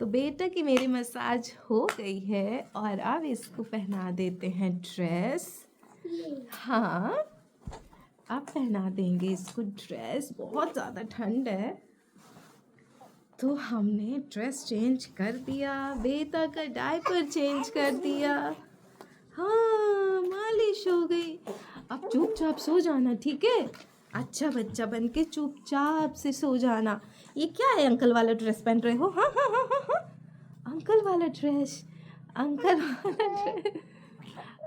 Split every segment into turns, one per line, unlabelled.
तो बेटा की मेरी मसाज हो गई है और अब इसको पहना देते हैं ड्रेस। हाँ, अब पहना देंगे इसको ड्रेस। बहुत ज़्यादा ठंड है तो हमने ड्रेस चेंज कर दिया, बेटा का डायपर चेंज कर दिया। हाँ, मालिश हो गई। अब चुपचाप सो जाना, ठीक है? अच्छा बच्चा बन के चुपचाप से सो जाना। ये क्या है, अंकल वाला ड्रेस पहन रहे हो? हाँ हाँ हाँ हाँ हाँ, अंकल वाला ड्रेस, अंकल वाला ड्रेस,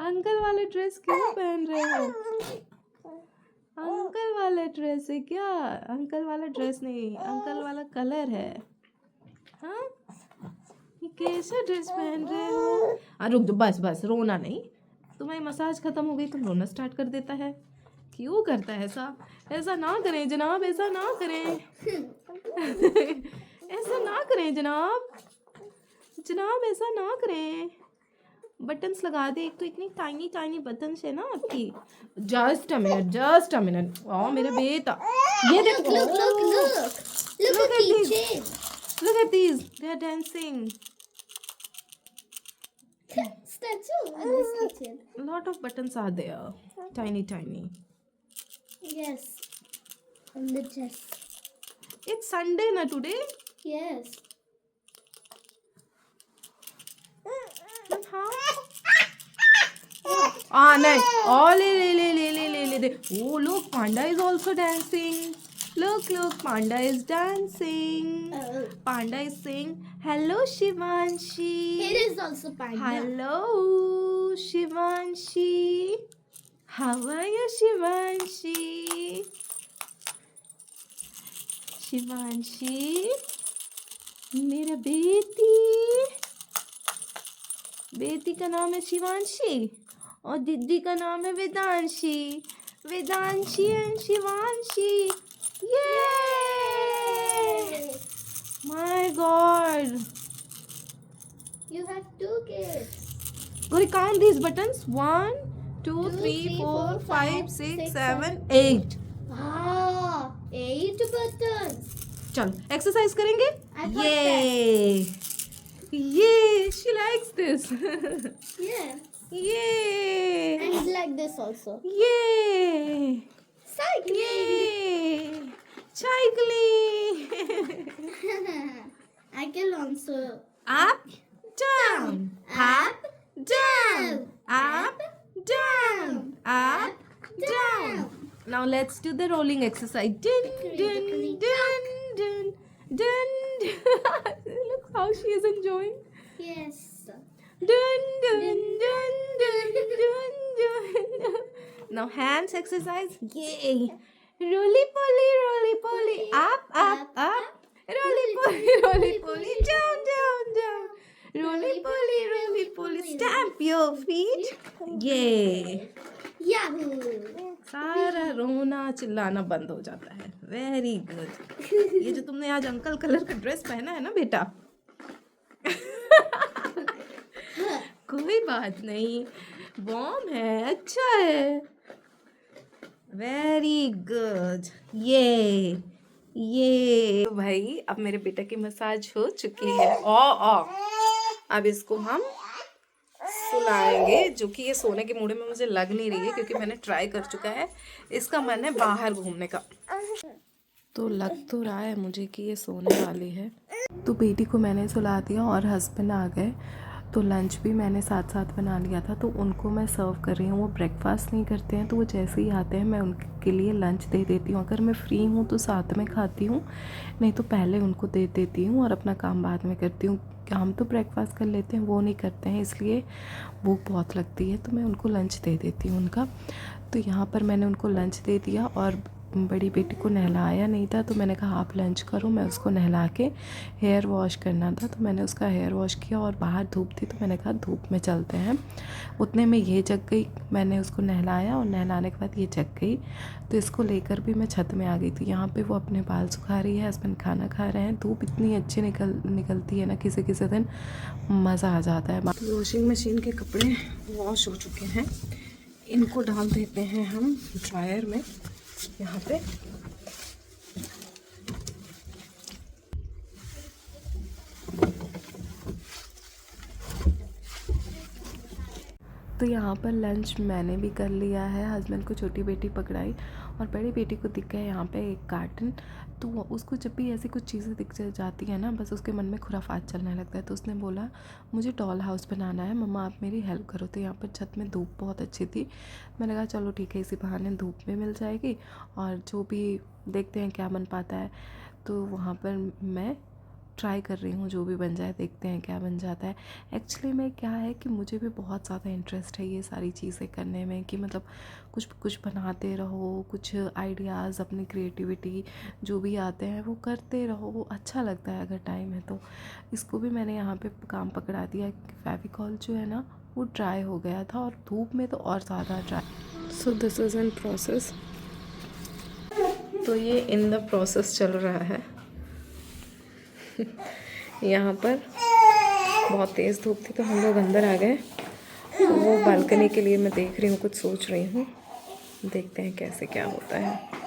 अंकल वाला ड्रेस क्यों पहन रहे हो? अंकल वाला ड्रेस है क्या? अंकल वाला ड्रेस नहीं, अंकल वाला कलर है। हाँ, ये कैसा ड्रेस पहन रहे हो? रुक जाओ, बस बस, रोना नहीं। तुम्हारी मसाज खत्म हो गई तो रोना स्टार्ट कर देता है। क्यों करता है ऐसा? ऐसा ना करें जनाब, ऐसा ना करें। ऐसा ना करें जनाब, जनाब ऐसा ना करें। बटन्स लगा दे, एक तो इतनी टाइनी टाइनी बटन्स है ना आपकी। Just a minute, just a minute. ओ मेरा बेटा, ये देखो,
Look
Look
at
at this.
keychain.
look at these, they are dancing.
Statue on this keychain.
A lot of buttons are there, tiny tiny.
Yes. On the chest.
It's Sunday na today.
Yes.
नहीं, ले। Oh, look, Panda is also dancing. Look, Panda is dancing. Panda is saying, "Hello, Shivanshi."
Here is also panda.
Hello, Shivanshi. How are you, Shivanshi? Shivanshi, मेरा बेटी का नाम है शिवांशी और दीदी का नाम है वेदांशी। वेदांशी एंड शिवांशी, ये my God.
You have 2 kids.
Go count these buttons. 1 2 3 4 5 6 7 8.
Ah, 8 buttons.
चलो एक्सरसाइज करेंगे।
I got
ये she likes this.
Yes.
ये
And like this also.
ये
Cycling.
cycling.
I can also.
Up down,
Up,
down, up down, up down. Now let's do the rolling exercise. Dun dun dun dun dun. Look how she is enjoying.
Yes.
Dun dun dun dun dun dun. Now hands exercise. Yay! Roly poly, up up up. Roly poly, down down down. Roly poly, stamp your feet. Yay!
Yahoo!
सारा रोना चिल्लाना बंद हो जाता है। Very good. ये जो तुमने आज अंकल कलर का ड्रेस पहना है ना बेटा, कोई बात नहीं, वार्म है, अच्छा है। Very good. ये तो भाई अब मेरे बेटा की मसाज हो चुकी है। अब इसको हम सुलाएंगे, जो कि ये सोने के मूड में मुझे लग नहीं रही है क्योंकि मैंने ट्राई कर चुका है। इसका मन है बाहर घूमने का, तो लग तो रहा है मुझे कि ये सोने वाली है। तो बेटी को मैंने सुला दिया और हस्बैंड आ गए, तो लंच भी मैंने साथ साथ बना लिया था, तो उनको मैं सर्व कर रही हूँ। वो ब्रेकफास्ट नहीं करते हैं, तो वो जैसे ही आते हैं मैं उनके लिए लंच दे देती हूँ। अगर मैं फ्री हूँ तो साथ में खाती हूँ, नहीं तो पहले उनको दे देती हूँ और अपना काम बाद में करती हूँ। हम तो ब्रेकफास्ट कर लेते हैं, वो नहीं करते हैं, इसलिए भूख बहुत लगती है, तो मैं उनको लंच दे देती हूँ उनका। तो यहाँ पर मैंने उनको लंच दे दिया और बड़ी बेटी को नहलाया नहीं था, तो मैंने कहा आप लंच करो, मैं उसको नहला के हेयर वॉश करना था, तो मैंने उसका हेयर वॉश किया। और बाहर धूप थी तो मैंने कहा धूप में चलते हैं। उतने में ये जग गई, मैंने उसको नहलाया और नहलाने के बाद ये जग गई, तो इसको लेकर भी मैं छत में आ गई थी। यहाँ पे वो अपने बाल सुखा रही है, हस्बैंड खाना खा रहे हैं। धूप इतनी अच्छी निकलती है ना, किसी किसी दिन मज़ा आ जाता है। वॉशिंग मशीन के कपड़े वॉश हो चुके हैं, इनको डाल देते हैं हम ड्रायर में। यहाँ पे तो यहाँ पर लंच मैंने भी कर लिया है, हस्बैंड को छोटी बेटी पकड़ाई और बड़ी बेटी को दिख गया यहाँ पे एक कार्टन। तो उसको जब भी ऐसी कुछ चीज़ें दिख जाती है ना, बस उसके मन में खुराफात चलने लगता है। तो उसने बोला मुझे डॉल हाउस बनाना है, मम्मा आप मेरी हेल्प करो। तो यहाँ पर छत में धूप बहुत अच्छी थी, मैंने कहा चलो ठीक है, इसी बहाने धूप में मिल जाएगी और जो भी देखते हैं क्या बन पाता है। तो वहाँ पर मैं ट्राई कर रही हूँ, जो भी बन जाए देखते हैं क्या बन जाता है। एक्चुअली में क्या है कि मुझे भी बहुत ज़्यादा इंटरेस्ट है ये सारी चीज़ें करने में, कि मतलब कुछ बनाते रहो, कुछ आइडियाज़ अपनी क्रिएटिविटी जो भी आते हैं वो करते रहो, वो अच्छा लगता है अगर टाइम है तो। इसको भी मैंने यहाँ पे काम पकड़ा दिया कि फेविकॉल जो है ना वो ड्राई हो गया था और धूप में तो और ज़्यादा dry. So this is in process. तो ये इन द प्रोसेस चल रहा है। यहाँ पर बहुत तेज़ धूप थी तो हम लोग अंदर आ गए। वो बालकनी के लिए मैं देख रही हूँ, कुछ सोच रही हूँ, देखते हैं कैसे क्या होता है।